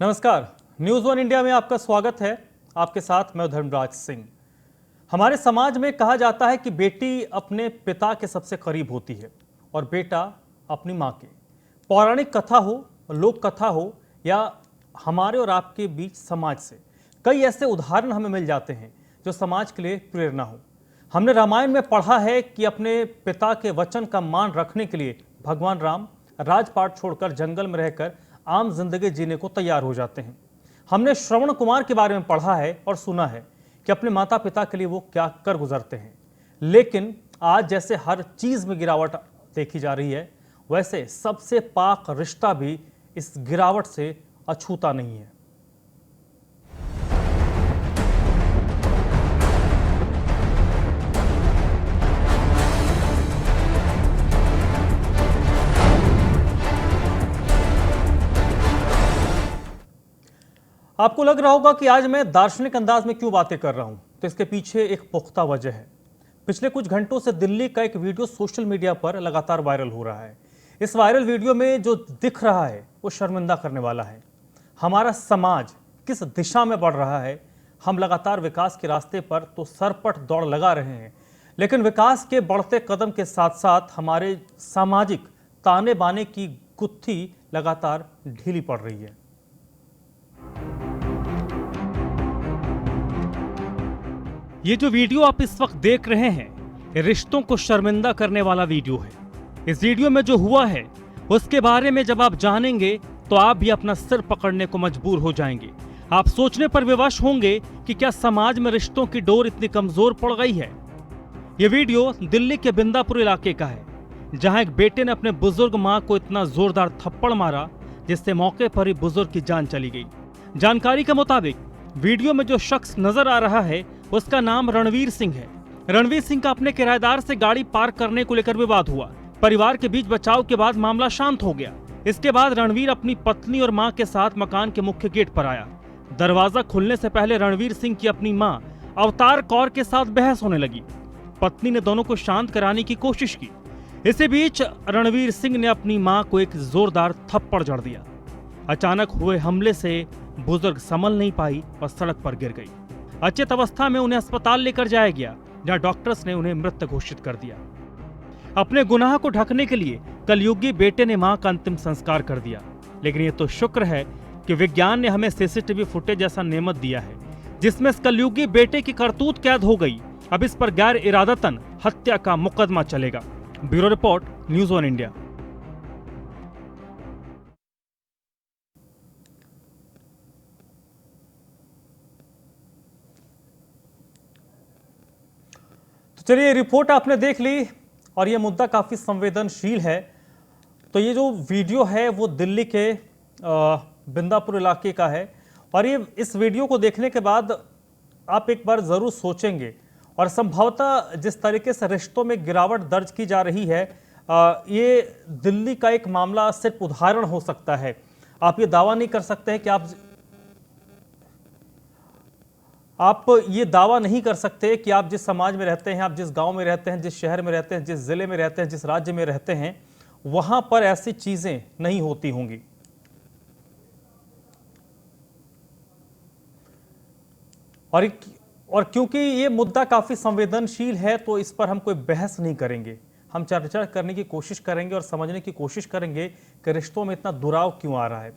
नमस्कार, news one India में आपका स्वागत है। आपके साथ मैं धर्मराज सिंह। हमारे समाज में कहा जाता है कि बेटी अपने पिता के सबसे करीब होती है और बेटा अपनी माँ के। पौराणिक कथा हो, लोक कथा हो या हमारे और आपके बीच समाज से कई ऐसे उदाहरण हमें मिल जाते हैं जो समाज के लिए प्रेरणा हो। हमने रामायण में पढ़ा है कि अपने पिता के वचन का मान रखने के लिए भगवान राम राजपाट छोड़कर जंगल में रहकर आम जिंदगी जीने को तैयार हो जाते हैं। हमने श्रवण कुमार के बारे में पढ़ा है और सुना है कि अपने माता पिता के लिए वो क्या कर गुजरते हैं। लेकिन आज जैसे हर चीज में गिरावट देखी जा रही है, वैसे सबसे पाक रिश्ता भी इस गिरावट से अछूता नहीं है। आपको लग रहा होगा कि आज मैं दार्शनिक अंदाज में क्यों बातें कर रहा हूं, तो इसके पीछे एक पुख्ता वजह है। पिछले कुछ घंटों से दिल्ली का एक वीडियो सोशल मीडिया पर लगातार वायरल हो रहा है। इस वायरल वीडियो में जो दिख रहा है वो शर्मिंदा करने वाला है। हमारा समाज किस दिशा में बढ़ रहा है। हम लगातार विकास के रास्ते पर तो सरपट दौड़ लगा रहे हैं, लेकिन विकास के बढ़ते कदम के साथ साथ हमारे सामाजिक ताने बाने की गुत्थी लगातार ढीली पड़ रही है। ये जो वीडियो आप इस वक्त देख रहे हैं, ये रिश्तों को शर्मिंदा करने वाला वीडियो है। इस वीडियो में जो हुआ है उसके बारे में जब आप जानेंगे तो आप भी अपना सिर पकड़ने को मजबूर हो जाएंगे। आप सोचने पर विवश होंगे कि क्या समाज में रिश्तों की डोर इतनी कमजोर पड़ गई है। ये वीडियो दिल्ली के बिंदापुर इलाके का है, जहां एक बेटे ने अपने बुजुर्ग मां को इतना जोरदार थप्पड़ मारा जिससे मौके पर ही बुजुर्ग की जान चली गई। जानकारी के मुताबिक वीडियो में जो शख्स नजर आ रहा है उसका नाम रणवीर सिंह है। रणवीर सिंह का अपने किराएदार से गाड़ी पार्क करने को लेकर विवाद हुआ। परिवार के बीच बचाव के बाद मामला शांत हो गया। इसके बाद रणवीर अपनी पत्नी और मां के साथ मकान के मुख्य गेट पर आया। दरवाजा खुलने से पहले रणवीर सिंह की अपनी मां अवतार कौर के साथ बहस होने लगी। पत्नी ने दोनों को शांत कराने की कोशिश की। इसी बीच रणवीर सिंह ने अपनी मां को एक जोरदार थप्पड़ जड़ दिया। अचानक हुए हमले से बुजुर्ग संभल नहीं पाई और सड़क पर गिर गई। अचेत अवस्था में उन्हें अस्पताल लेकर जाया गया, जहां डॉक्टर्स ने उन्हें मृत घोषित कर दिया। अपने गुनाह को ढकने के लिए कलयुगी बेटे ने मां का अंतिम संस्कार कर दिया। लेकिन ये तो शुक्र है कि विज्ञान ने हमें सीसीटीवी फुटेज जैसा नेमत दिया है जिसमें इस कलयुगी बेटे की करतूत कैद हो गई। अब इस पर गैर इरादतन हत्या का मुकदमा चलेगा। Bureau report, news one India. तो चलिए, रिपोर्ट आपने देख ली और ये मुद्दा काफ़ी संवेदनशील है। तो ये जो वीडियो है वो दिल्ली के बिंदापुर इलाके का है और ये इस वीडियो को देखने के बाद आप एक बार ज़रूर सोचेंगे और संभवतः जिस तरीके से रिश्तों में गिरावट दर्ज की जा रही है, ये दिल्ली का एक मामला सिर्फ उदाहरण हो सकता है। आप ये दावा नहीं कर सकते हैं कि आप ये दावा नहीं कर सकते कि आप जिस समाज में रहते हैं, आप जिस गांव में रहते हैं, जिस शहर में रहते हैं, जिस जिले में रहते हैं, जिस राज्य में रहते हैं, वहां पर ऐसी चीजें नहीं होती होंगी। और क्योंकि ये मुद्दा काफी संवेदनशील है तो इस पर हम कोई बहस नहीं करेंगे। हम चर्चा करने की कोशिश करेंगे और समझने की कोशिश करेंगे कि रिश्तों में इतना दुराव क्यों आ रहा है,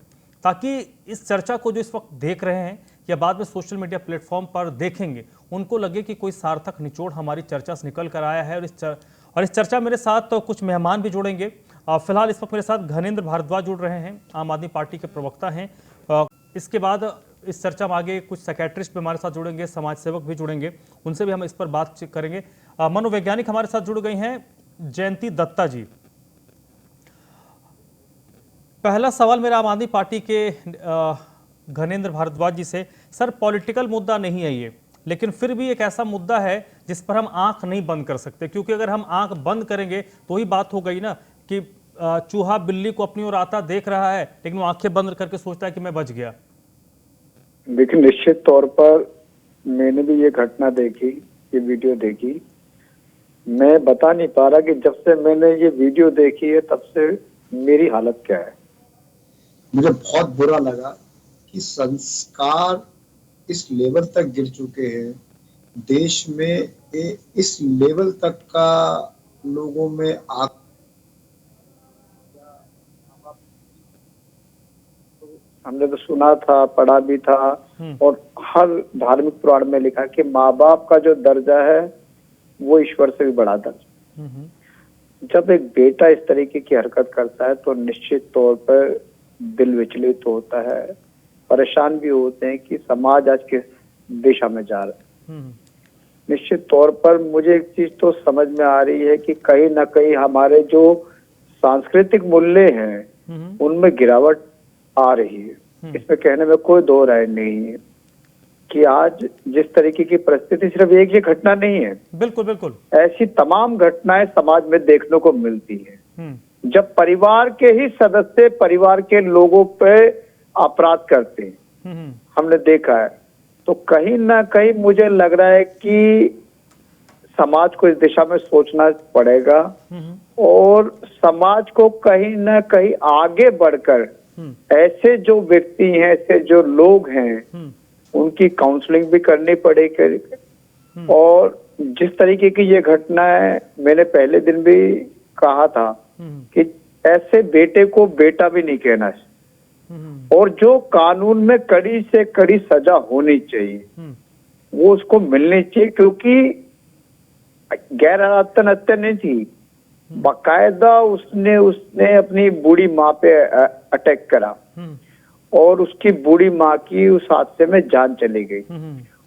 ताकि इस चर्चा को जो इस वक्त देख रहे हैं या बाद में सोशल मीडिया प्लेटफॉर्म पर देखेंगे, उनको लगे कि कोई सार्थक निचोड़ हमारी चर्चा से निकल कर आया है। और इस चर्चा मेरे साथ तो कुछ मेहमान भी जुड़ेंगे। फिलहाल इस वक्त मेरे साथ घनेंद्र भारद्वाज जुड़ रहे हैं, आम आदमी पार्टी के प्रवक्ता हैं। इसके बाद इस चर्चा में आगे कुछ साइकियाट्रिस्ट भी हमारे साथ जुड़ेंगे, समाज सेवक भी जुड़ेंगे, उनसे भी हम इस पर बात करेंगे। मनोवैज्ञानिक हमारे साथ जुड़ गई हैं जयंती दत्ता जी। पहला सवाल मेरा आम आदमी पार्टी के घनेंद्र भारद्वाज जी से। सर, पॉलिटिकल मुद्दा नहीं है ये, लेकिन फिर भी एक ऐसा मुद्दा है जिस पर हम आंख नहीं बंद कर सकते, क्योंकि अगर हम आंख बंद करेंगे तो ही बात हो गई ना कि चूहा बिल्ली को अपनी ओर आता देख रहा है लेकिन वो आंखें बंद करके सोचता है कि मैं बच गया। देखिए, निश्चित तौर पर मैंने भी ये घटना देखी, ये वीडियो देखी। मैं बता नहीं पा रहा कि जब से मैंने ये वीडियो देखी है तब से मेरी हालत क्या है। मुझे बहुत बुरा लगा कि संस्कार इस लेवल तक गिर चुके हैं देश में, इस लेवल तक का लोगों में हमने तो सुना था, पढ़ा भी था, और हर धार्मिक पुराण में लिखा कि माँ बाप का जो दर्जा है वो ईश्वर से भी बड़ा दर्जा। जब एक बेटा इस तरीके की हरकत करता है तो निश्चित तौर पर दिल विचलित होता है, परेशान भी होते हैं कि समाज आज किस दिशा में जा रहा है। निश्चित तौर पर मुझे एक चीज तो समझ में आ रही है कि कहीं ना कहीं हमारे जो सांस्कृतिक मूल्य हैं उनमें गिरावट आ रही है। इसमें कहने में कोई दो राय नहीं है कि आज जिस तरीके की परिस्थिति, सिर्फ एक ये घटना नहीं है, बिल्कुल बिल्कुल, ऐसी तमाम घटनाएं समाज में देखने को मिलती है। जब परिवार के ही सदस्य परिवार के लोगों पे अपराध करते हैं, हमने देखा है, तो कहीं ना कहीं मुझे लग रहा है कि समाज को इस दिशा में सोचना पड़ेगा और समाज को कहीं ना कहीं आगे बढ़कर ऐसे जो व्यक्ति हैं, ऐसे जो लोग हैं, उनकी काउंसलिंग भी करनी पड़ेगी। और जिस तरीके की ये घटना है, मैंने पहले दिन भी कहा था कि ऐसे बेटे को बेटा भी नहीं कहना है और जो कानून में कड़ी से कड़ी सजा होनी चाहिए वो उसको मिलनी चाहिए, क्योंकि गैर आदतन हत्या नहीं थी, बाकायदा उसने अपनी बूढ़ी माँ पे अटैक करा और उसकी बूढ़ी माँ की उस हादसे में जान चली गई।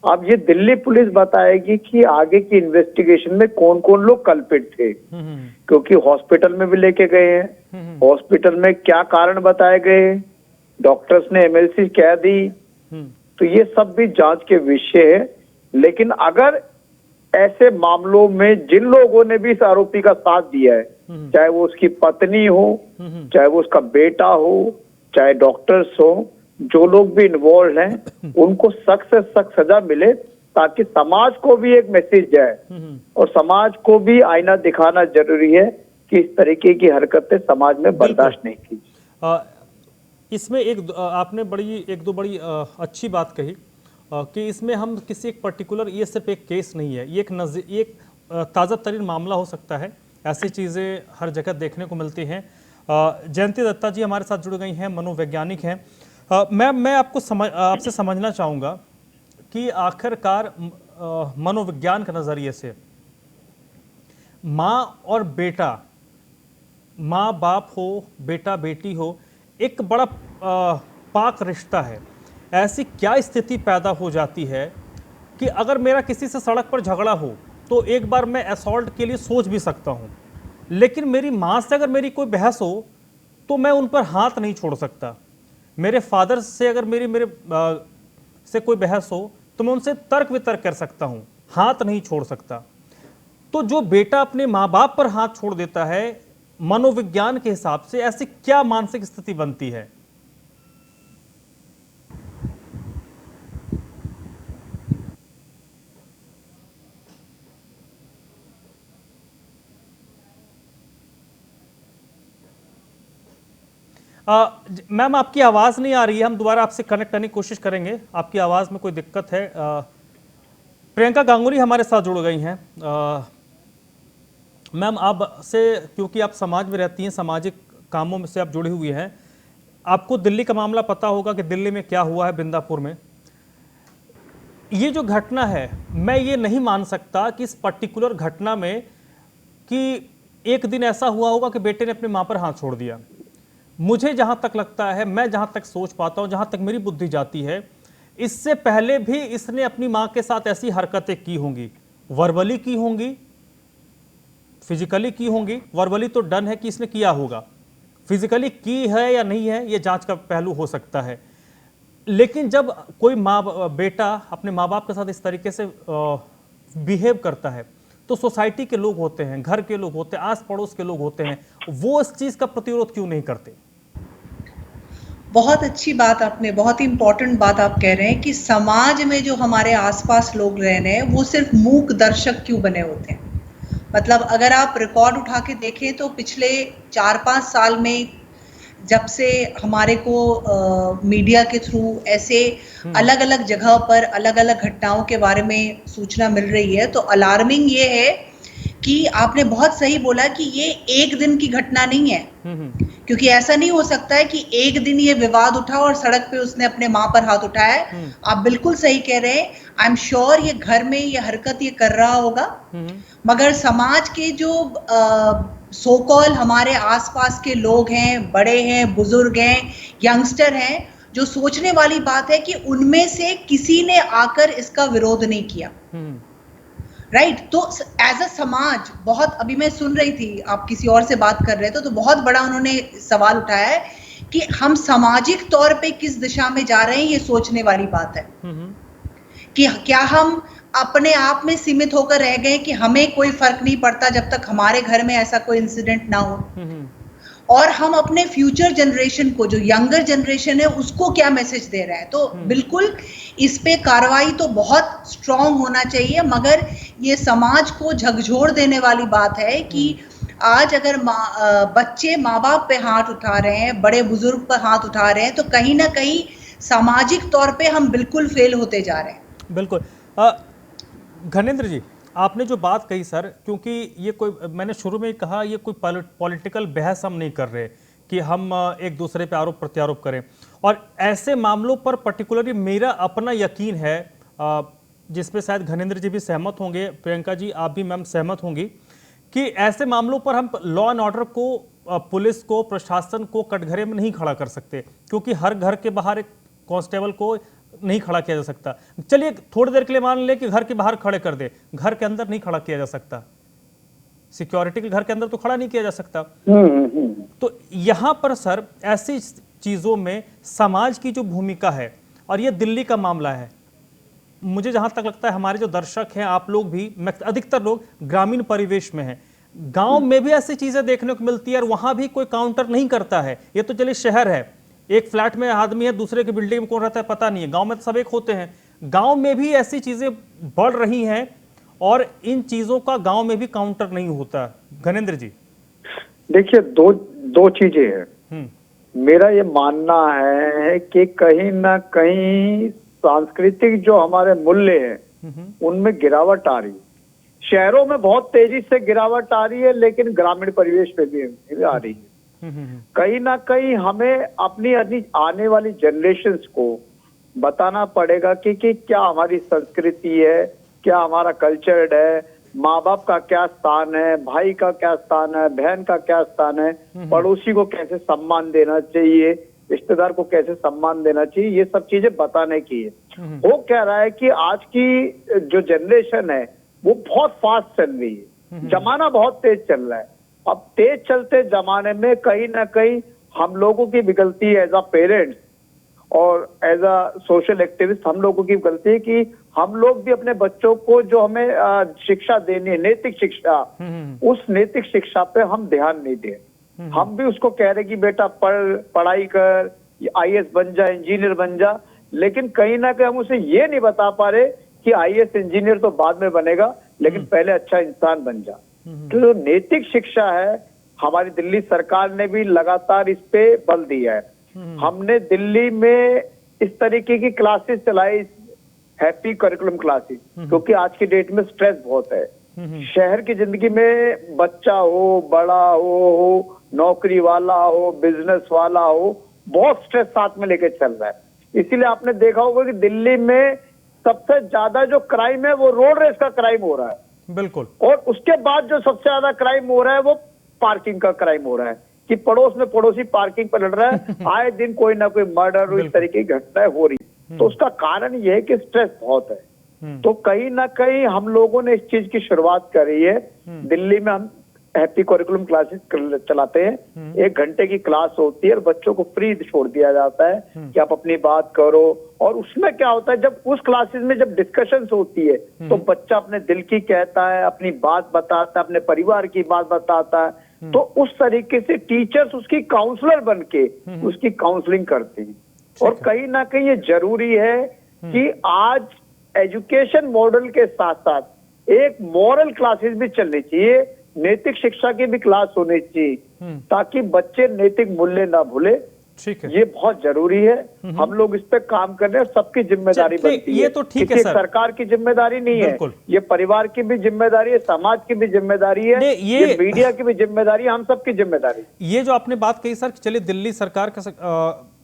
अब ये दिल्ली पुलिस बताएगी कि आगे की इन्वेस्टिगेशन में कौन कौन लोग कल्पित थे, क्योंकि हॉस्पिटल में भी लेके गए हैं, हॉस्पिटल में क्या कारण बताए गए, डॉक्टर्स ने एमएलसी कह दी, तो ये सब भी जांच के विषय है। लेकिन अगर ऐसे मामलों में जिन लोगों ने भी इस आरोपी का साथ दिया है, चाहे वो उसकी पत्नी हो, चाहे वो उसका बेटा हो, चाहे डॉक्टर्स हो, जो लोग भी इन्वॉल्व हैं, उनको सख्त से सख्त सजा मिले ताकि समाज को भी एक मैसेज जाए और समाज को भी आईना दिखाना जरूरी है कि इस तरीके की हरकतें समाज में बर्दाश्त नहीं की। इसमें आपने एक दो बड़ी अच्छी बात कही कि इसमें हम किसी एक पर्टिकुलर, ये सिर्फ एक केस नहीं है, ये एक ताज़ा तरीन मामला हो सकता है। ऐसी चीज़ें हर जगह देखने को मिलती हैं। जयंती दत्ता जी हमारे साथ जुड़ गई हैं, मनोवैज्ञानिक हैं। मैं आपसे समझना चाहूँगा कि आखिरकार मनोविज्ञान के नज़रिए से माँ और बेटा, माँ बाप हो, बेटा बेटी हो, एक बड़ा पाक रिश्ता है। ऐसी क्या स्थिति पैदा हो जाती है कि अगर मेरा किसी से सड़क पर झगड़ा हो तो एक बार मैं असॉल्ट के लिए सोच भी सकता हूँ, लेकिन मेरी माँ से अगर मेरी कोई बहस हो तो मैं उन पर हाथ नहीं छोड़ सकता। मेरे फादर से अगर मेरे से कोई बहस हो तो मैं उनसे तर्क वितर्क कर सकता हूँ, हाथ नहीं छोड़ सकता। तो जो बेटा अपने माँ बाप पर हाथ छोड़ देता है, मनोविज्ञान के हिसाब से ऐसी क्या मानसिक स्थिति बनती है? मैम आपकी आवाज़ नहीं आ रही है, हम दोबारा आपसे कनेक्ट करने की कोशिश करेंगे। आपकी आवाज़ में कोई दिक्कत है। प्रियंका गांगुली हमारे साथ जुड़ गई हैं। मैम आपसे, क्योंकि आप समाज में रहती हैं, सामाजिक कामों में से आप जुड़ी हुई हैं, आपको दिल्ली का मामला पता होगा कि दिल्ली में क्या हुआ है, बिंदापुर में। ये जो घटना है, मैं ये नहीं मान सकता कि इस पर्टिकुलर घटना में कि एक दिन ऐसा हुआ होगा कि बेटे ने अपनी माँ पर हाथ छोड़ दिया। मुझे जहां तक लगता है, मैं जहां तक सोच पाता हूं, जहां तक मेरी बुद्धि जाती है, इससे पहले भी इसने अपनी मां के साथ ऐसी हरकतें की होंगी। वर्बली की होंगी, फिजिकली की होंगी। वर्बली तो डन है कि इसने किया होगा, फिजिकली की है या नहीं है ये जांच का पहलू हो सकता है। लेकिन जब कोई बेटा अपने माँ बाप के साथ इस तरीके से बिहेव करता है तो सोसाइटी के लोग होते हैं, घर के लोग होते हैं, आस पड़ोस के लोग होते हैं, वो इस चीज का प्रतिरोध क्यों नहीं करते? बहुत अच्छी बात आपने, बहुत ही इंपॉर्टेंट बात आप कह रहे हैं कि समाज में जो हमारे आसपास लोग रह रहे हैं वो सिर्फ मूक दर्शक क्यों बने होते हैं। मतलब अगर आप रिकॉर्ड उठा के देखें तो पिछले 4-5 साल में जब से हमारे को मीडिया के थ्रू ऐसे अलग अलग जगह पर अलग अलग घटनाओं के बारे में सूचना मिल रही है, तो अलार्मिंग ये है कि आपने बहुत सही बोला कि ये एक दिन की घटना नहीं है, क्योंकि ऐसा नहीं हो सकता है कि एक दिन ये विवाद उठा और सड़क पे उसने अपने माँ पर हाथ उठाया है। आप बिल्कुल सही कह रहे हैं। आई एम श्योर ये घर में ये हरकत ये कर रहा होगा, मगर समाज के जो सो कॉल हमारे आसपास के लोग हैं, बड़े हैं, बुजुर्ग हैं, यंगस्टर हैं, जो सोचने वाली बात है कि उनमें से किसी ने आकर इसका विरोध नहीं किया। राइट तो एज अ समाज बहुत, अभी मैं सुन रही थी आप किसी और से बात कर रहे थे, तो बहुत बड़ा उन्होंने सवाल उठाया है कि हम सामाजिक तौर पे किस दिशा में जा रहे हैं, ये सोचने वाली बात है कि क्या हम अपने आप में सीमित होकर रह गए कि हमें कोई फर्क नहीं पड़ता जब तक हमारे घर में ऐसा कोई इंसिडेंट ना हो, और हम अपने फ्यूचर जनरेशन को, जो यंगर जनरेशन है, उसको क्या मैसेज दे रहे हैं। तो बिल्कुल इस पे कार्रवाई तो बहुत स्ट्रांग होना चाहिए, मगर ये समाज को झकझोर देने वाली बात है कि आज अगर बच्चे माँ बाप पे हाथ उठा रहे हैं, बड़े बुजुर्ग पर हाथ उठा रहे हैं, तो कहीं ना कहीं सामाजिक तौर पे हम बिल्कुल फेल होते जा रहे हैं। बिल्कुल। घनेंद्र जी, आपने जो बात कही सर, क्योंकि ये कोई, मैंने शुरू में ही कहा, ये कोई पॉलिटिकल बहस हम नहीं कर रहे कि हम एक दूसरे पे आरोप प्रत्यारोप करें, और ऐसे मामलों पर पर्टिकुलरली मेरा अपना यकीन है, जिसपे शायद घनेंद्र जी भी सहमत होंगे, प्रियंका जी आप भी मैम सहमत होंगी, कि ऐसे मामलों पर हम लॉ एंड ऑर्डर को, पुलिस को, प्रशासन को कटघरे में नहीं खड़ा कर सकते, क्योंकि हर घर के बाहर एक कांस्टेबल को नहीं खड़ा किया जा सकता। चलिए थोड़ी देर के लिए मान ले कि घर के बाहर खड़े कर दे, घर के अंदर नहीं खड़ा किया जा सकता, सिक्योरिटी के घर के अंदर तो खड़ा नहीं किया जा सकता। तो यहां पर सर ऐसी चीजों में समाज की जो भूमिका है, और ये दिल्ली का मामला है, मुझे जहां तक लगता है हमारे जो दर्शक हैं, आप लोग भी, अधिकतर लोग ग्रामीण परिवेश में हैं, गांव में भी ऐसी चीजें देखने को मिलती है और वहां भी कोई काउंटर नहीं करता है। ये तो चलिए शहर है, एक फ्लैट में आदमी है, दूसरे की बिल्डिंग में कौन रहता है पता नहीं है, गांव में तो सब एक होते हैं। गांव में भी ऐसी चीजें बढ़ रही हैं और इन चीजों का गांव में भी काउंटर नहीं होता। घनेंद्र जी, देखिए दो चीजें हैं। मेरा ये मानना है कि कहीं ना कहीं सांस्कृतिक जो हमारे मूल्य हैं उनमें गिरावट आ रही है। शहरों में बहुत तेजी से गिरावट आ रही है, लेकिन ग्रामीण परिवेश में भी आ रही है। कहीं ना कहीं हमें अपनी आने वाली जनरेशन्स को बताना पड़ेगा कि क्या हमारी संस्कृति है, क्या हमारा कल्चर है, माँ बाप का क्या स्थान है, भाई का क्या स्थान है, बहन का क्या स्थान है, पड़ोसी को कैसे सम्मान देना चाहिए, रिश्तेदार को कैसे सम्मान देना चाहिए, ये सब चीजें बताने की है। वो कह रहा है कि आज की जो जनरेशन है वो बहुत फास्ट चल रही है, जमाना बहुत तेज चल रहा है। अब तेज चलते जमाने में कहीं ना कहीं हम लोगों की भी गलती है, एज अ पेरेंट्स और एज अ सोशल एक्टिविस्ट, हम लोगों की गलती है कि हम लोग भी अपने बच्चों को जो हमें शिक्षा देनी है, नैतिक शिक्षा, उस नैतिक शिक्षा पे हम ध्यान नहीं दे। हम भी उसको कह रहे कि बेटा पढ़ाई कर, IAS बन जा, इंजीनियर बन जा, लेकिन कहीं ना कहीं हम उसे ये नहीं बता पा रहे कि IAS इंजीनियर तो बाद में बनेगा, लेकिन पहले अच्छा इंसान बन जा। तो जो नैतिक शिक्षा है, हमारी दिल्ली सरकार ने भी लगातार इस पे बल दिया है। हमने दिल्ली में इस तरीके की क्लासेस चलाई, हैप्पी करिकुलम क्लासेस, क्योंकि आज की डेट में स्ट्रेस बहुत है। शहर की जिंदगी में बच्चा हो, बड़ा हो, नौकरी वाला हो, बिजनेस वाला हो, बहुत स्ट्रेस साथ में लेके चल रहा है। इसीलिए आपने देखा होगा कि दिल्ली में सबसे ज्यादा जो क्राइम है वो रोड रेस का क्राइम हो रहा है। बिल्कुल। और उसके बाद जो सबसे ज्यादा क्राइम हो रहा है वो पार्किंग का क्राइम हो रहा है, कि पड़ोस में पड़ोसी पार्किंग पर लड़ रहा है। आए दिन कोई ना कोई मर्डर, इस तरीके की घटनाएं हो रही है। तो उसका कारण ये है कि स्ट्रेस बहुत है। तो कहीं ना कहीं हम लोगों ने इस चीज की शुरुआत करी है। दिल्ली में हम हैप्पी करिकुलम क्लासेस चलाते हैं। 1 घंटे की क्लास होती है और बच्चों को फ्री छोड़ दिया जाता है कि आप अपनी बात करो। और उसमें क्या होता है, जब उस क्लासेस में जब डिस्कशंस होती है तो बच्चा अपने दिल की कहता है, अपनी बात बताता है, अपने परिवार की बात बताता है। तो उस तरीके से टीचर्स उसकी काउंसलर बन के उसकी काउंसलिंग करते हैं। और कहीं ना कहीं ये जरूरी है कि आज एजुकेशन मॉडल के साथ साथ एक मॉरल क्लासेस भी चलनी चाहिए। नैतिक शिक्षा की भी क्लास होनी चाहिए ताकि बच्चे नैतिक मूल्य ना भूले। ठीक है, ये बहुत जरूरी है। हम लोग इस पे काम कर रहे हैं, सबकी जिम्मेदारी बनती है। ये तो ठीक है किसी सर, सरकार की जिम्मेदारी नहीं है, बिल्कुल। ये परिवार की भी जिम्मेदारी है, समाज की भी जिम्मेदारी है, ये मीडिया की भी जिम्मेदारी है, हम सबकी जिम्मेदारी। ये जो आपने बात कही सर, चलिए दिल्ली सरकार का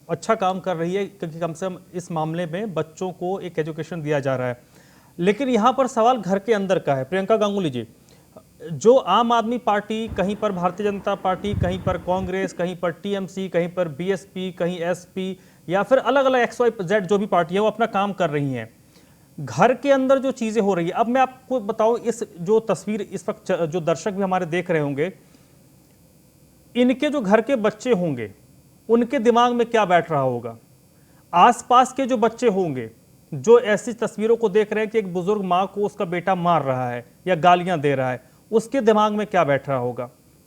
अच्छा काम कर रही है क्योंकि कम से कम इस मामले में बच्चों को एक एजुकेशन दिया जा रहा है, लेकिन यहाँ पर सवाल घर के अंदर का है। प्रियंका गांगुली जी, जो आम आदमी पार्टी, कहीं पर भारतीय जनता पार्टी, कहीं पर कांग्रेस, कहीं पर टीएमसी, कहीं पर बीएसपी, कहीं एसपी या फिर अलग अलग XYZ जो भी पार्टी है वो अपना काम कर रही हैं, घर के अंदर जो चीज़ें हो रही है। अब मैं आपको बताऊं, इस जो तस्वीर इस वक्त जो दर्शक भी हमारे देख रहे होंगे, इनके जो घर के बच्चे होंगे उनके दिमाग में क्या बैठ रहा होगा, आसपास के जो बच्चे होंगे जो ऐसी तस्वीरों को देख रहे हैं कि एक बुजुर्ग माँ को उसका बेटा मार रहा है या गालियां दे रहा है, उसके दिमाग में क्या बैठ रहा होगा,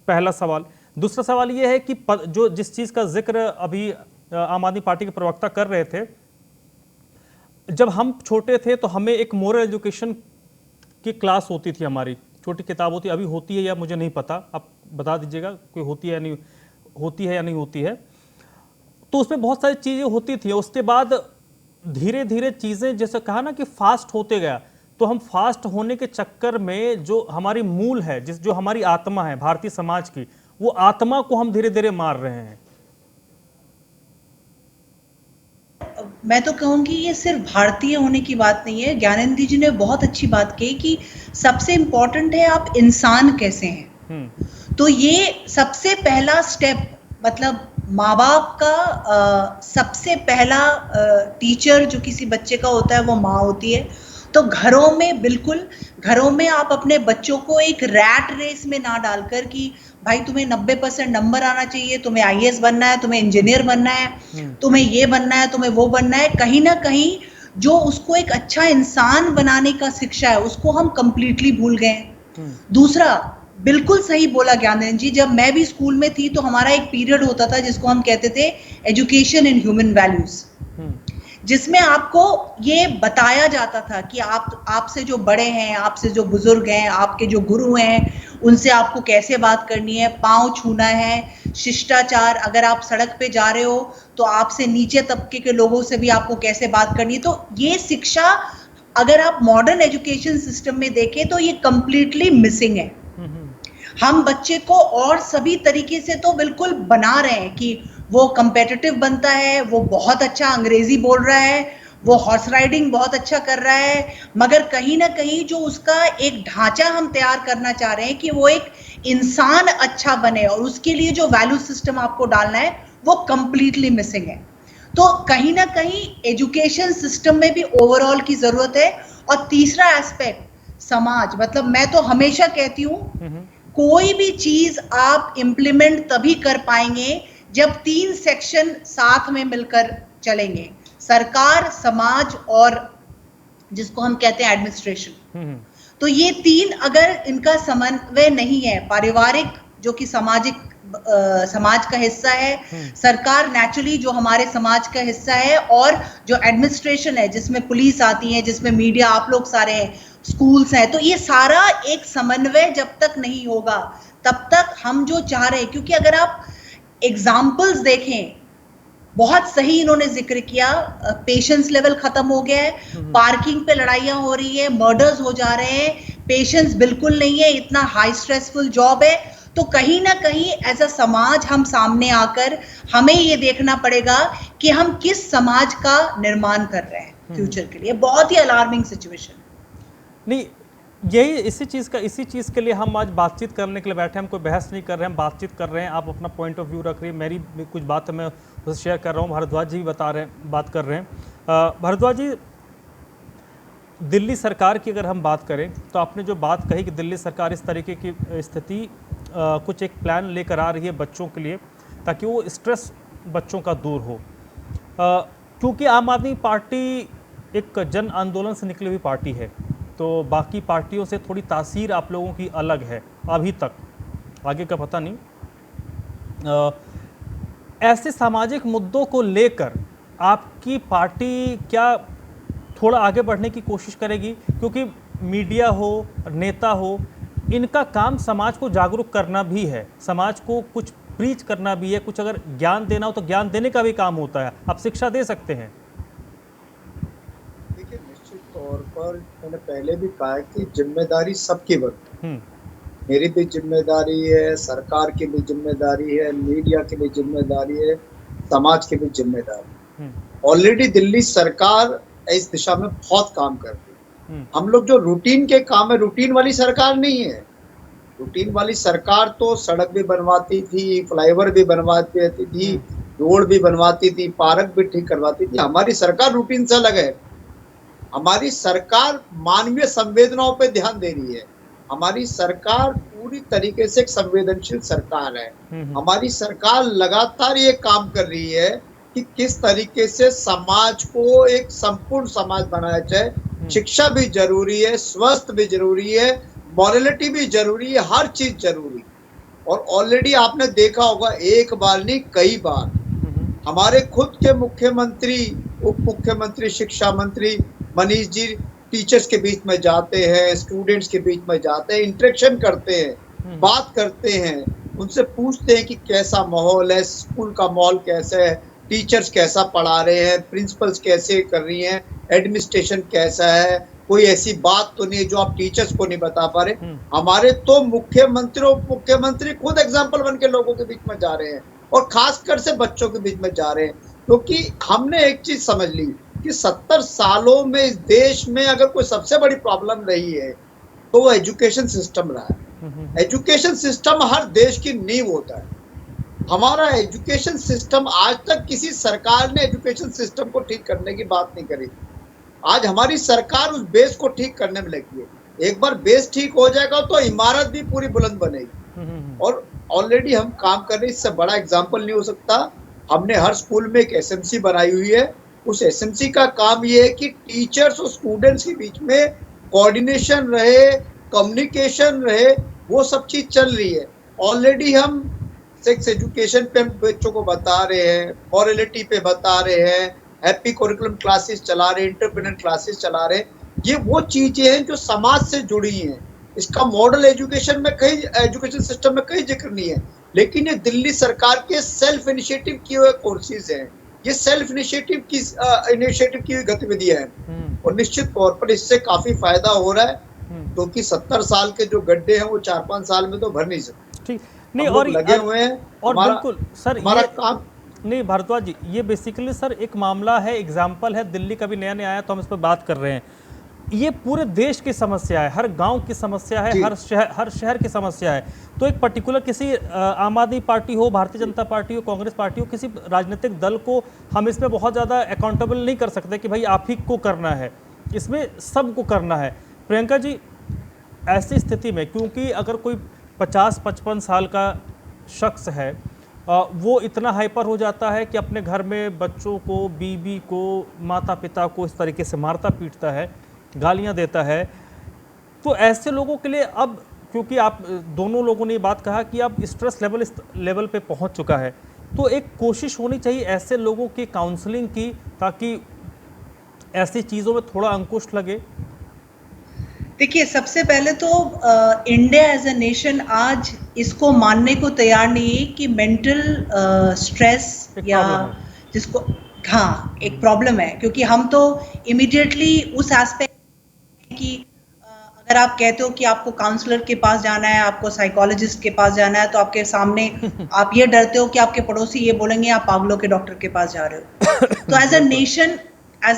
पहला सवाल। दूसरा सवाल यह है कि जो जिस चीज़ का जिक्र अभी आम आदमी पार्टी के प्रवक्ता कर रहे थे, जब हम छोटे थे तो हमें एक मोरल एजुकेशन की क्लास होती थी, हमारी छोटी किताब होती, अभी होती है या मुझे नहीं पता, आप बता दीजिएगा कोई होती है या नहीं होती है। तो उसमें बहुत सारी चीज़ें होती थी। उसके बाद धीरे धीरे चीज़ें, जैसे कहा ना कि फास्ट होते गया, तो हम फास्ट होने के चक्कर में जो हमारी मूल है, जो हमारी आत्मा है भारतीय समाज की, वो आत्मा को हम धीरे धीरे मार रहे हैं। मैं तो कहूंगी ये सिर्फ भारतीय होने की बात नहीं है। ज्ञानेंद्र जी ने बहुत अच्छी बात कही कि सबसे इंपॉर्टेंट है आप इंसान कैसे हैं। तो ये सबसे पहला स्टेप, मतलब माँ बाप का सबसे पहला टीचर जो किसी बच्चे का होता है वो माँ होती है। तो घरों में, बिल्कुल घरों में आप अपने बच्चों को एक रैट रेस में ना डालकर कि भाई तुम्हें 90% नंबर आना चाहिए, तुम्हें IAS बनना है, तुम्हें इंजीनियर बनना है, तुम्हें ये बनना है, तुम्हें वो बनना है, कहीं ना कहीं जो उसको एक अच्छा इंसान बनाने का शिक्षा है उसको हम कंप्लीटली भूल गए। दूसरा, बिल्कुल सही बोला ज्ञानेंद्र जी, जब मैं भी स्कूल में थी तो हमारा एक पीरियड होता था जिसको हम कहते थे एजुकेशन इन ह्यूमन वैल्यूज, जिसमें आपको ये बताया जाता था कि आपसे जो बड़े हैं, आपसे जो बुजुर्ग हैं, आपके जो गुरु हैं, उनसे आपको कैसे बात करनी है, पांव छूना है, शिष्टाचार, अगर आप सड़क पे जा रहे हो तो आपसे नीचे तबके के लोगों से भी आपको कैसे बात करनी है। तो ये शिक्षा अगर आप मॉडर्न एजुकेशन सिस्टम में देखें तो ये कंप्लीटली मिसिंग है। हम बच्चे को और सभी तरीके से तो बिल्कुल बना रहे हैं कि वो कम्पेटिटिव बनता है, वो बहुत अच्छा अंग्रेजी बोल रहा है, वो हॉर्स राइडिंग बहुत अच्छा कर रहा है, मगर कहीं ना कहीं जो उसका एक ढांचा हम तैयार करना चाह रहे हैं कि वो एक इंसान अच्छा बने और उसके लिए जो वैल्यू सिस्टम आपको डालना है वो कंप्लीटली मिसिंग है। तो कहीं ना कहीं एजुकेशन सिस्टम में भी ओवरऑल की जरूरत है। और तीसरा एस्पेक्ट समाज, मतलब मैं तो हमेशा कहती हूँ कोई भी चीज आप इम्प्लीमेंट तभी कर पाएंगे जब 3 सेक्शन साथ में मिलकर चलेंगे, सरकार, समाज और जिसको हम कहते हैं एडमिनिस्ट्रेशन। तो ये 3 अगर इनका समन्वय नहीं है, पारिवारिक जो कि समाज का हिस्सा है, सरकार नेचुरली जो हमारे समाज का हिस्सा है, और जो एडमिनिस्ट्रेशन है जिसमें पुलिस आती है, जिसमें मीडिया, आप लोग सारे हैं, स्कूल्स हैं, तो ये सारा एक समन्वय जब तक नहीं होगा तब तक हम जो चाह रहे हैं, क्योंकि अगर आप एग्जाम्पल्स देखें, बहुत सही इन्होंने जिक्र किया, पेशेंस लेवल खत्म हो गया है, पार्किंग पे लड़ाइयां हो रही है, मर्डर्स हो जा रहे हैं, पेशेंस बिल्कुल नहीं है, इतना हाई स्ट्रेसफुल जॉब है। तो कहीं ना कहीं एज अ समाज हम सामने आकर हमें ये देखना पड़ेगा कि हम किस समाज का निर्माण कर रहे हैं फ्यूचर के लिए। बहुत ही अलार्मिंग सिचुएशन। नहीं, यही इसी चीज़ के लिए हम आज बातचीत करने के लिए बैठे हैं। हम कोई बहस नहीं कर रहे हैं, हम बातचीत कर रहे हैं। आप अपना पॉइंट ऑफ व्यू रख रही है, मेरी कुछ बात है मैं उसे शेयर कर रहा हूँ, भारद्वाज जी भी बात कर रहे हैं। भारद्वाज जी, दिल्ली सरकार की अगर हम बात करें तो आपने जो बात कही कि दिल्ली सरकार इस तरीके की स्थिति कुछ एक प्लान लेकर आ रही है बच्चों के लिए ताकि वो स्ट्रेस बच्चों का दूर हो, क्योंकि आम आदमी पार्टी एक जन आंदोलन से निकली हुई पार्टी है, तो बाकी पार्टियों से थोड़ी तासीर आप लोगों की अलग है अभी तक, आगे का पता नहीं। ऐसे सामाजिक मुद्दों को लेकर आपकी पार्टी क्या थोड़ा आगे बढ़ने की कोशिश करेगी? क्योंकि मीडिया हो, नेता हो, इनका काम समाज को जागरूक करना भी है, समाज को कुछ प्रीच करना भी है, कुछ अगर ज्ञान देना हो तो ज्ञान देने का भी काम होता है। आप शिक्षा दे सकते हैं। देखिए, निश्चित तौर पर मैंने पहले भी कहा कि जिम्मेदारी सबकी बनती है। मेरी भी जिम्मेदारी है, सरकार की भी जिम्मेदारी है, मीडिया की भी जिम्मेदारी है, समाज की भी जिम्मेदारी। ऑलरेडी दिल्ली सरकार इस दिशा में बहुत काम कर रही है। हम लोग जो रूटीन के काम है, रूटीन वाली सरकार नहीं है। रूटीन वाली सरकार तो सड़क भी बनवाती थी, फ्लाईओवर भी बनवाती थी, रोड भी बनवाती थी, पार्क भी ठीक करवाती थी। हमारी सरकार रूटीन से अलग है। हमारी सरकार मानवीय संवेदनाओं पे ध्यान दे रही है। हमारी सरकार पूरी तरीके से एक संवेदनशील सरकार है। हमारी सरकार लगातार ये काम कर रही है कि किस तरीके से समाज को एक संपूर्ण समाज बनाया जाए। शिक्षा भी जरूरी है, स्वास्थ्य भी जरूरी है, मॉरलिटी भी जरूरी है, हर चीज जरूरी। और ऑलरेडी आपने देखा होगा, एक बार नहीं कई बार हमारे खुद के मुख्यमंत्री, उप मुख्यमंत्री, शिक्षा मंत्री मनीष जी टीचर्स के बीच में जाते हैं, स्टूडेंट्स के बीच में जाते हैं, इंटरेक्शन करते हैं, बात करते हैं, उनसे पूछते हैं कि कैसा माहौल है, स्कूल का माहौल कैसा है, टीचर्स कैसा पढ़ा रहे हैं, प्रिंसिपल्स कैसे कर रही हैं, एडमिनिस्ट्रेशन कैसा है, कोई ऐसी बात तो नहीं है जो आप टीचर्स को नहीं बता पा रहे। हमारे तो मुख्यमंत्री और उप मुख्यमंत्री खुद एग्जाम्पल बन के लोगों के बीच में जा रहे हैं, और खासकर से बच्चों के बीच में जा रहे हैं। क्योंकि हमने एक चीज समझ ली कि 70 सालों में इस देश में अगर कोई सबसे बड़ी प्रॉब्लम रही है तो वो एजुकेशन सिस्टम रहा है। एजुकेशन सिस्टम हर देश की नींव होता है। हमारा एजुकेशन सिस्टम, आज तक किसी सरकार ने एजुकेशन सिस्टम को ठीक करने की बात नहीं करी। आज हमारी सरकार उस बेस को ठीक करने में लगी है। एक बार बेस ठीक हो जाएगा तो इमारत भी पूरी बुलंद बनेगी। और ऑलरेडी हम काम कर रहे हैं, इससे बड़ा एग्जाम्पल नहीं हो सकता। हमने हर स्कूल में एक एसएमसी बनाई हुई है। उस एसएमसी का काम ये है कि टीचर्स और स्टूडेंट्स के बीच में कोऑर्डिनेशन रहे, कम्युनिकेशन रहे, वो सब चीज चल रही है। ऑलरेडी हम सेक्स एजुकेशन पे बच्चों को बता रहे हैं, मॉरलिटी पे बता रहे हैं, हैप्पी करिकुलम क्लासेस चला रहे हैं, एंटरप्रेन्योर क्लासेस चला रहे हैं। ये वो चीजें हैं जो समाज से जुड़ी हैं। इसका मॉडल एजुकेशन में कहीं, एजुकेशन सिस्टम में कहीं जिक्र नहीं है। लेकिन ये दिल्ली सरकार के सेल्फ इनिशिएटिव किए हुए कोर्सेज हैं, ये सेल्फ इनिशिएटिव की हुई गतिविधियां हैं। और निश्चित तौर पर इससे काफी फायदा हो रहा है, क्योंकि 70 साल के जो गड्ढे हैं वो 4-5 साल में तो भर नहीं सकते। ठीक नहीं, और लगे हुए हैं। और बिल्कुल सर, हमारा काम नहीं भारद्वाज जी, ये बेसिकली सर एक मामला है, एग्जाम्पल है, दिल्ली का भी नया नया आया तो हम इस पर बात कर रहे हैं। ये पूरे देश की समस्या है, हर गांव की समस्या है, हर शहर की समस्या है। तो एक पर्टिकुलर किसी आम आदमी पार्टी हो, भारतीय जनता पार्टी हो, कांग्रेस पार्टी हो, किसी राजनीतिक दल को हम इसमें बहुत ज़्यादा अकाउंटेबल नहीं कर सकते कि भाई आप ही को करना है, इसमें सबको करना है। प्रियंका जी, ऐसी स्थिति में, क्योंकि अगर कोई 50-55 साल का शख्स है, वो इतना हाइपर हो जाता है कि अपने घर में बच्चों को, बीवी को, माता पिता को इस तरीके से मारता पीटता है, गालियां देता है, तो ऐसे लोगों के लिए अब, क्योंकि आप दोनों लोगों ने ये बात कहा कि अब स्ट्रेस लेवल इस लेवल पे पहुंच चुका है, तो एक कोशिश होनी चाहिए ऐसे लोगों की काउंसलिंग की, ताकि ऐसी चीज़ों में थोड़ा अंकुश लगे। देखिए, सबसे पहले तो इंडिया एज ए नेशन आज इसको मानने को तैयार नहीं है कि मेंटल स्ट्रेस या जिसको, हाँ, एक प्रॉब्लम है। क्योंकि हम तो इमीडिएटली उस एस्पेक्ट कि अगर आप कहते हो कि आपको काउंसलर के पास जाना है, आपको साइकोलॉजिस्ट के पास जाना है, तो आपके सामने आप ये डरते हो कि आपके पड़ोसी ये बोलेंगे आप पागलों के डॉक्टर के पास जा रहे हो। तो एज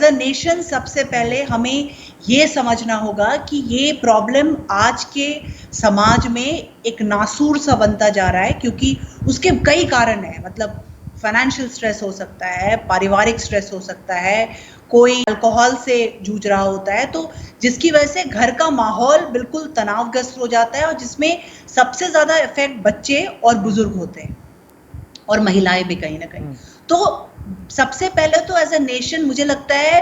अ नेशन सबसे पहले हमें ये समझना होगा कि ये प्रॉब्लम आज के समाज में एक नासूर सा बनता जा रहा है, क्योंकि उसके कई कारण हैं। मतलब फाइनेंशियल स्ट्रेस हो सकता है, पारिवारिक स्ट्रेस हो सकता है, कोई अल्कोहल से जूझ रहा होता है, तो जिसकी वजह से घर का माहौल बिल्कुल तनावग्रस्त हो जाता है, और जिसमें सबसे ज्यादा इफेक्ट बच्चे और बुजुर्ग होते हैं, और महिलाएं भी कहीं ना कहीं। तो सबसे पहले तो एज अ नेशन मुझे लगता है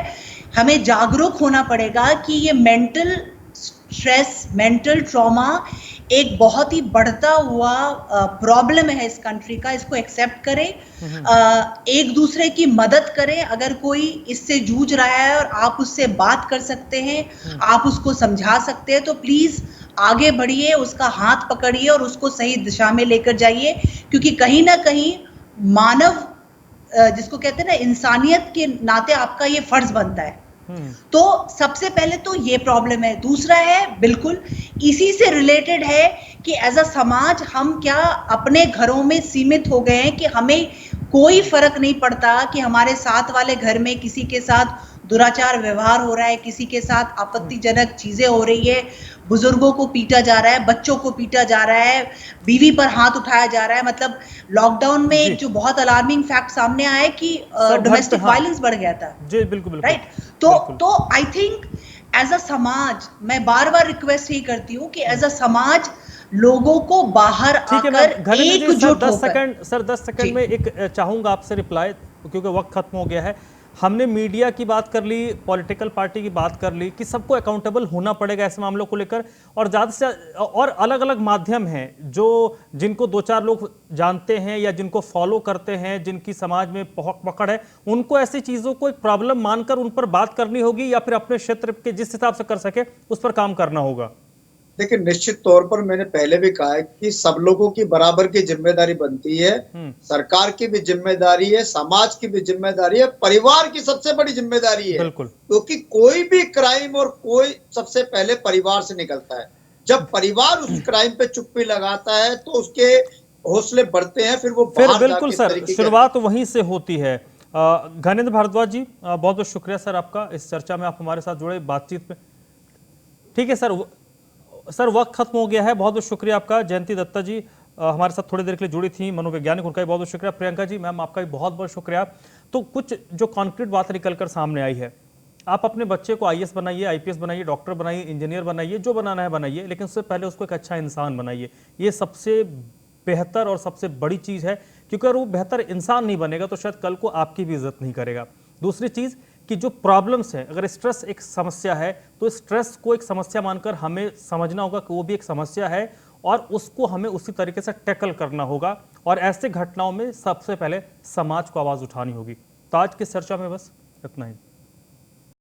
हमें जागरूक होना पड़ेगा कि ये मेंटल स्ट्रेस, मेंटल ट्रॉमा एक बहुत ही बढ़ता हुआ प्रॉब्लम है इस कंट्री का। इसको एक्सेप्ट करें, एक दूसरे की मदद करें। अगर कोई इससे जूझ रहा है और आप उससे बात कर सकते हैं, आप उसको समझा सकते हैं, तो प्लीज आगे बढ़िए, उसका हाथ पकड़िए और उसको सही दिशा में लेकर जाइए, क्योंकि कहीं ना कहीं मानव जिसको कहते हैं ना, इंसानियत के नाते आपका ये फर्ज बनता है। तो सबसे पहले तो ये प्रॉब्लम है। दूसरा है, बिल्कुल इसी से रिलेटेड है कि एज अ समाज हम क्या अपने घरों में सीमित हो गए हैं कि हमें कोई फर्क नहीं पड़ता कि हमारे साथ वाले घर में किसी के साथ दुराचार व्यवहार हो रहा है, किसी के साथ आपत्तिजनक चीजें हो रही है, बुजुर्गों को पीटा जा रहा है, बच्चों को पीटा जा रहा है, बीवी पर हाथ उठाया जा रहा है। मतलब लॉकडाउन में एक जो बहुत अलार्मिंग फैक्ट सामने आया है कि डोमेस्टिक वायलेंस बढ़ गया था। जी बिल्कुल, राइट। तो आई थिंक एज अ समाज मैं बार बार रिक्वेस्ट ही करती हूँ कि एज अ समाज लोगों को बाहर आकर एकजुट होकर। सर 10 सेकंड में एक चाहूंगा आपसे रिप्लाई, क्योंकि वक्त खत्म हो गया है। हमने मीडिया की बात कर ली, पॉलिटिकल पार्टी की बात कर ली कि सबको अकाउंटेबल होना पड़ेगा ऐसे मामलों को लेकर, और ज़्यादा से और अलग अलग माध्यम हैं जो जिनको 2-4 लोग जानते हैं या जिनको फॉलो करते हैं, जिनकी समाज में पकड़ है, उनको ऐसी चीज़ों को एक प्रॉब्लम मानकर उन पर बात करनी होगी या फिर अपने क्षेत्र के जिस हिसाब से कर सके उस पर काम करना होगा। देखिए, निश्चित तौर पर मैंने पहले भी कहा है कि सब लोगों की बराबर की जिम्मेदारी बनती है। सरकार की भी जिम्मेदारी है, समाज की भी जिम्मेदारी है, परिवार की सबसे बड़ी जिम्मेदारी है, क्योंकि कोई भी क्राइम और कोई सबसे पहले परिवार से निकलता है। जब परिवार उस क्राइम पे चुप्पी लगाता है तो उसके हौसले बढ़ते हैं, फिर वो बिल्कुल सर, शुरुआत वहीं से होती है। घनेंद्र भारद्वाज जी, बहुत बहुत शुक्रिया सर आपका इस चर्चा में, आप हमारे साथ जुड़े बातचीत में। ठीक है सर, वक्त खत्म हो गया है। बहुत बहुत शुक्रिया आपका। जयंती दत्ता जी हमारे साथ थोड़ी देर के लिए जुड़ी थी, मनोवैज्ञानिक, उनका भी बहुत बहुत शुक्रिया। प्रियंका जी मैम, आपका भी बहुत बहुत शुक्रिया। तो कुछ जो कॉन्क्रीट बात निकलकर सामने आई है, आप अपने बच्चे को IAS बनाइए, IPS बनाइए, डॉक्टर बनाइए, इंजीनियर बनाइए, जो बनाना है बनाइए, लेकिन उससे पहले उसको एक अच्छा इंसान बनाइए। ये सबसे बेहतर और सबसे बड़ी चीज़ है, क्योंकि अगर वो बेहतर इंसान नहीं बनेगा तो शायद कल को आपकी भी इज्जत नहीं करेगा। दूसरी चीज़ कि जो प्रॉब्लम्स हैं, अगर स्ट्रेस एक समस्या है तो स्ट्रेस को एक समस्या मानकर हमें समझना होगा कि वो भी एक समस्या है और उसको हमें उसी तरीके से टैकल करना होगा, और ऐसे घटनाओं में सबसे पहले समाज को आवाज़ उठानी होगी। तो आज की चर्चा में बस इतना ही।